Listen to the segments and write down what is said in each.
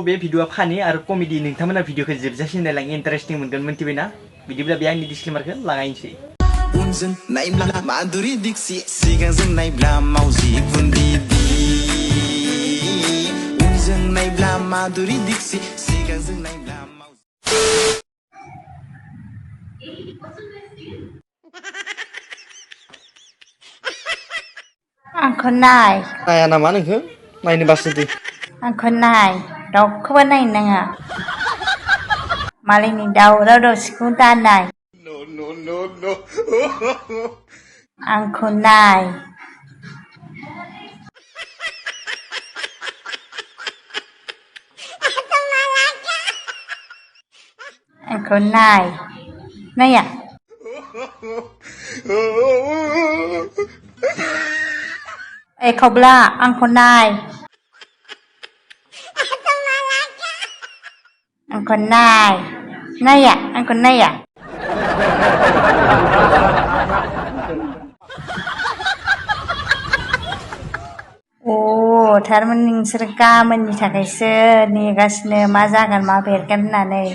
बे भिडिअआ फानि आरो कमेडि नोंथांमोना भिडिअखौ जोबजासिम नायलां इन्टारेस्टिं मोनगोन मिन्थिबायना बिदिब्ला बे आंनि डिसक्लेमारखौ लागायनोसै उनजों नायब्ला माधुरि दीक्षित सिगांजों नायब्ला मावजि गुन्दी उनजों नायब्ला माधुरि दीक्षित सिगांजों नायब्ला आंखौ नाय नाया नामा नोंखौ नायनो बासोदो आंखौ नाय रावखौबो नायनो नाङा मालायनि दावराव दावसिखौ दा नाय आंखौ नाय आंखौ नाय नाया ए खावब्ला आंखौ नाय आंखौ नाय नाया आंखौ नाया थारमाने नोंसोर गाबोननि थाखायसो नेगासिनो मा जागोन मा बेरगोन होननानै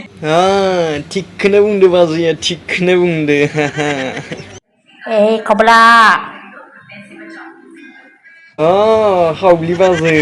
थिगखौनो बुंदो बाजैया थिगखौनो बुंदो ए खावब्ला खावब्लि बाजै